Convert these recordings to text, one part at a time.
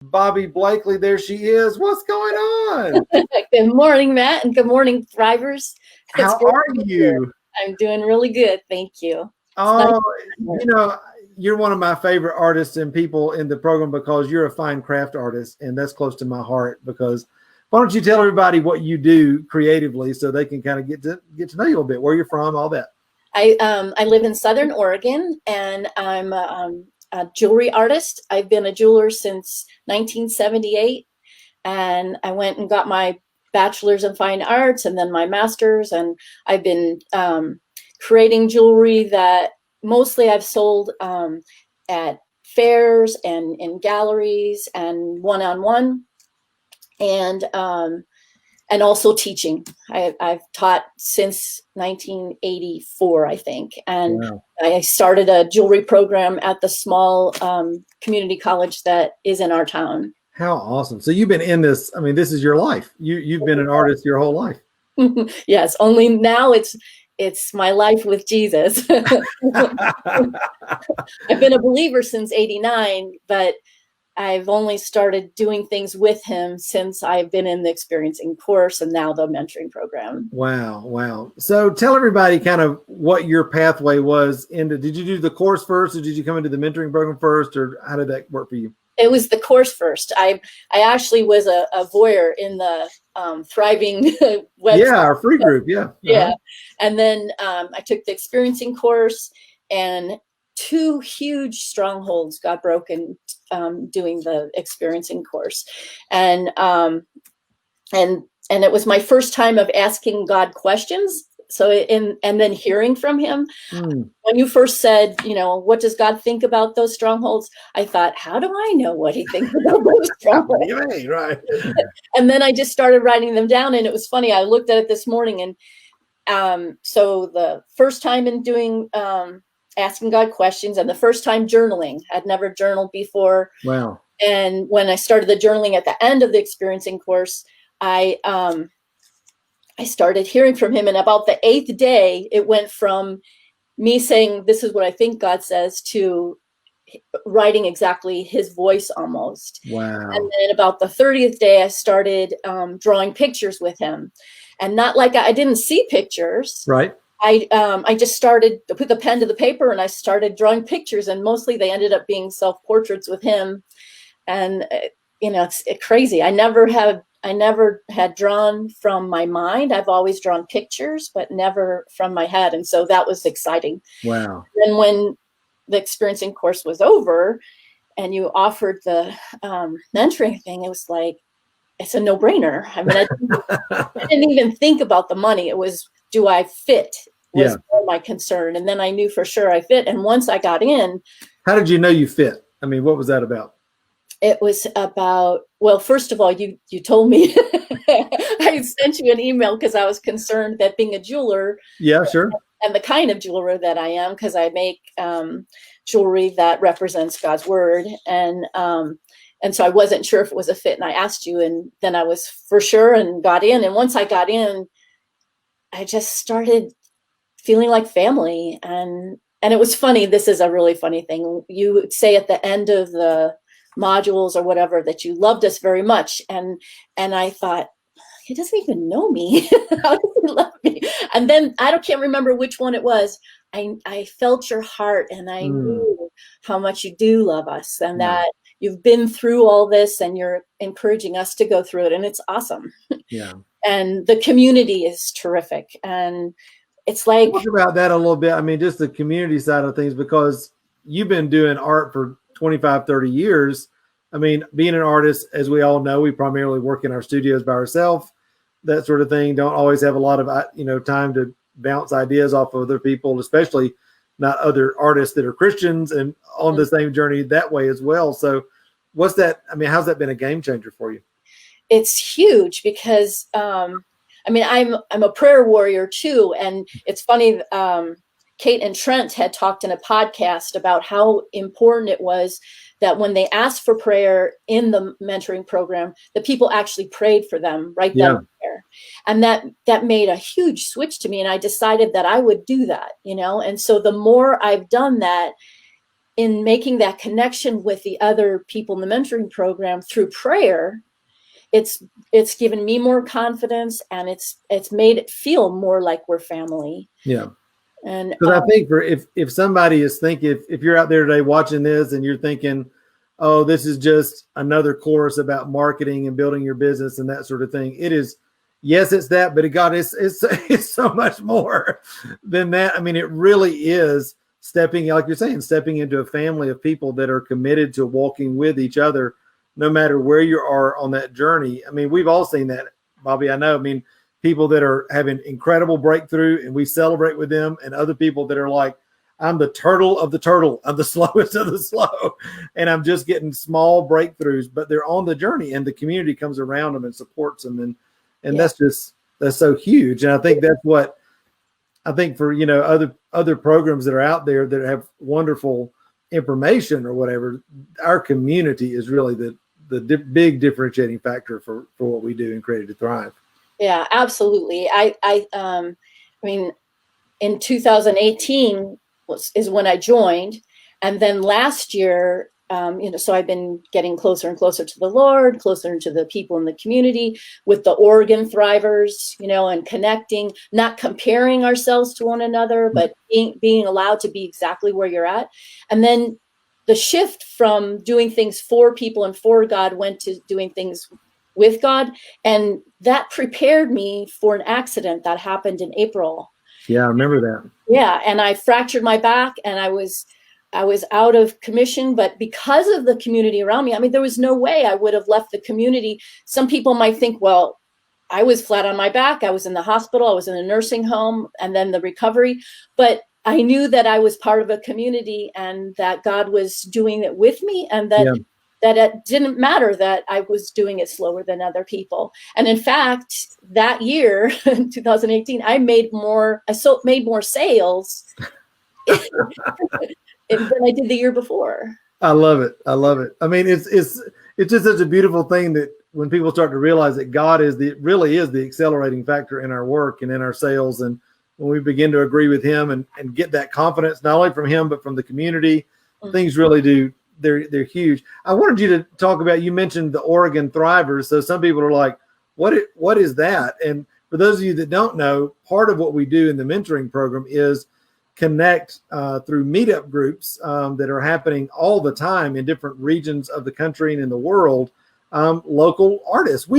Bobbie Blakely, there she is. What's going on? Good morning, Matt, and good morning, Thrivers. It's How great are to be here. you? I'm doing really good, thank you. It's nice Oh, to be here. you know, you're one of my favorite artists and people in the program because you're a fine craft artist, and that's close to my heart. Because why don't you tell everybody what you do creatively so they can kind of get to know you a little bit, where you're from, all that. I live in Southern Oregon, and I'm a jewelry artist. I've been a jeweler since 1978, and I went and got my bachelor's in fine arts and then my master's, and I've been creating jewelry that mostly I've sold at fairs and in galleries and one-on-one, and also teaching. I've taught since 1984, I think, and Wow. I started a jewelry program at the small community college that is in our town. How awesome. So you've been in this, I mean, this is your life. You've been an artist your whole life. Yes, only now it's my life with Jesus. I've been a believer since '89, but I've only started doing things with him since I've been in the experiencing course and now the mentoring program. Wow, wow. So tell everybody kind of what your pathway was into. Did you do the course first, or did you come into the mentoring program first, or how did that work for you? It was the course first. I actually was a voyeur in the Thriving website. Yeah, our free group. Yeah. Yeah. And then I took the experiencing course, and two huge strongholds got broken doing the experiencing course. And it was my first time of asking God questions. So and then hearing from him. When you first said, what does God think about those strongholds? I thought, how do I know what he thinks about those strongholds? Right. And then I just started writing them down, and it was funny. I looked at it this morning, and so the first time in doing asking God questions, and the first time journaling. I'd never journaled before. Wow. And when I started the journaling at the end of the experiencing course, I started hearing from him. And about the 8th day, it went from me saying, this is what I think God says, to writing exactly his voice almost. Wow. And then about the 30th day, I started drawing pictures with him. And not like I didn't see pictures. Right. I just started to put the pen to the paper, and I started drawing pictures, and mostly they ended up being self-portraits with him. And it's crazy. I never had drawn from my mind. I've always drawn pictures, but never from my head. And so that was exciting. Wow. And when the experiencing course was over and you offered the mentoring thing, it was like, it's a no-brainer. I mean, I didn't even think about the money. It was, do I fit? Was my concern. And then I knew for sure I fit. And once I got in. How did you know you fit? I mean, what was that about? It was about, well, first of all, you told me. I sent you an email because I was concerned that being a jeweler. Yeah, sure. And the kind of jeweler that I am, because I make jewelry that represents God's word. And so I wasn't sure if it was a fit, and I asked you, and then I was for sure and got in. And once I got in, I just started feeling like family. And it was funny. This is a really funny thing. You would say at the end of the modules or whatever that you loved us very much. And I thought, he doesn't even know me. How does he love me? And then can't remember which one it was. I felt your heart, and I knew how much you do love us, and that you've been through all this, and you're encouraging us to go through it. And it's awesome. Yeah. And the community is terrific. And it's like, talk about that a little bit. I mean, just the community side of things, because you've been doing art for 25, 30 years. I mean, being an artist, as we all know, we primarily work in our studios by ourselves, that sort of thing. Don't always have a lot of, time to bounce ideas off of other people, especially not other artists that are Christians and on the same journey that way as well. So what's that? I mean, how's that been a game changer for you? It's huge because, I'm a prayer warrior too. And it's funny, Kate and Trent had talked in a podcast about how important it was that when they asked for prayer in the mentoring program, the people actually prayed for them right then and there. And that made a huge switch to me. And I decided that I would do that, And so the more I've done that, in making that connection with the other people in the mentoring program through prayer, it's given me more confidence, and it's made it feel more like we're family. Yeah. And because I think if somebody is thinking, if you're out there today watching this and you're thinking, oh, this is just another course about marketing and building your business and that sort of thing, it is. Yes, it's that, but it's so much more than that. I mean, it really is stepping, like you're saying, stepping into a family of people that are committed to walking with each other, no matter where you are on that journey. I mean, we've all seen that, Bobbie. I know. I mean, people that are having incredible breakthrough and we celebrate with them, and other people that are like, I'm the turtle of the turtle. I'm the slowest of the slow. And I'm just getting small breakthroughs, but they're on the journey, and the community comes around them and supports them. And that's so huge. And I think that's what I think for, other programs that are out there that have wonderful information or whatever, our community is really the big differentiating factor for what we do in Created to Thrive. Yeah, absolutely. I mean, in 2018 is when I joined. And then last year, so I've been getting closer and closer to the Lord, closer to the people in the community with the Oregon Thrivers, and connecting, not comparing ourselves to one another, but being allowed to be exactly where you're at. And then the shift from doing things for people and for God went to doing things with God. And that prepared me for an accident that happened in April. Yeah, I remember that. Yeah. And I fractured my back, and I was out of commission, but because of the community around me, I mean, there was no way I would have left the community. Some people might think, well, I was flat on my back. I was in the hospital. I was in a nursing home, and then the recovery. But I knew that I was part of a community, and that God was doing it with me, and that it didn't matter that I was doing it slower than other people. And in fact, that year, 2018, I made more sales than I did the year before. I love it. I mean, it's just such a beautiful thing that when people start to realize that God really is the accelerating factor in our work and in our sales. And when we begin to agree with him and get that confidence, not only from him, but from the community, things really do. They're huge. I wanted you to talk about, you mentioned the Oregon Thrivers. So some people are like, what is that? And for those of you that don't know, part of what we do in the mentoring program is connect through meetup groups that are happening all the time in different regions of the country and in the world, local artists. Do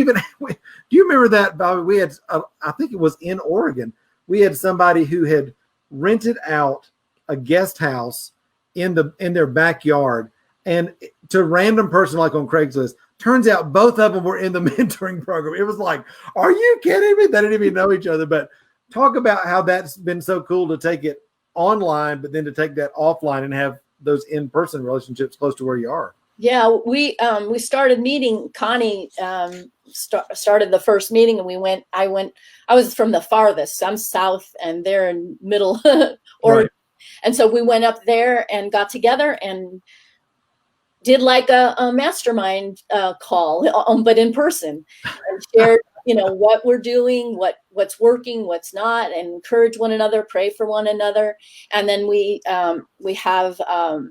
you remember that, Bobbie? We had, I think it was in Oregon, we had somebody who had rented out a guest house in their backyard, and to a random person like on Craigslist. Turns out both of them were in the mentoring program. It was like, are you kidding me? They didn't even know each other. But talk about how that's been so cool to take it online, but then to take that offline and have those in-person relationships close to where you are. Yeah, we started meeting. Connie started the first meeting, and I was from the farthest. I'm south, and they're in middle Oregon. Right. And so we went up there and got together and did like a mastermind call, but in person, and shared, what we're doing, what's working, what's not, and encourage one another, pray for one another. And then we have a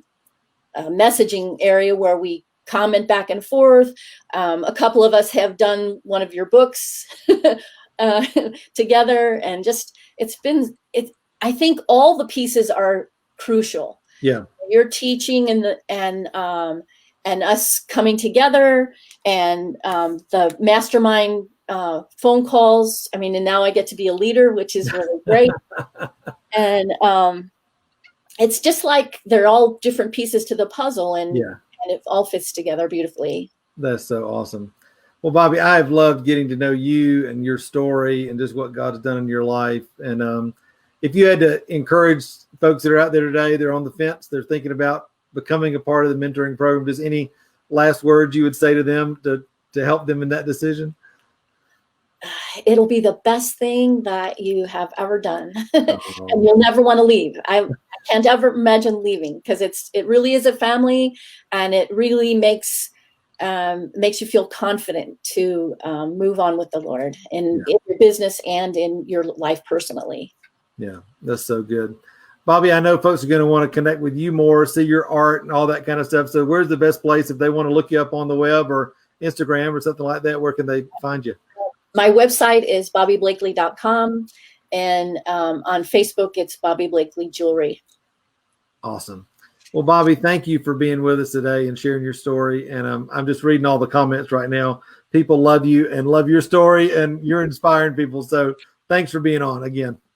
messaging area where we comment back and forth. A couple of us have done one of your books together, and just I think all the pieces are crucial. Yeah. Your teaching and us coming together, and the mastermind phone calls. I mean, and now I get to be a leader, which is really great. And it's just like they're all different pieces to the puzzle, and it all fits together beautifully. That's so awesome. Well, Bobbie, I have loved getting to know you and your story and just what God has done in your life. And if you had to encourage folks that are out there today, they're on the fence, they're thinking about becoming a part of the mentoring program, just any last words you would say to them to help them in that decision? It'll be the best thing that you have ever done. And you'll never want to leave. I can't ever imagine leaving, because it really is a family, and it really makes you feel confident to move on with the Lord in your business and in your life personally. Yeah, that's so good. Bobbie, I know folks are going to want to connect with you more, see your art and all that kind of stuff. So where's the best place if they want to look you up on the web or Instagram or something like that? Where can they find you? My website is bobbieblakely.com, and on Facebook, it's Bobbie Blakely Jewelry. Awesome. Well, Bobbie, thank you for being with us today and sharing your story. And I'm just reading all the comments right now. People love you and love your story, and you're inspiring people. So thanks for being on again.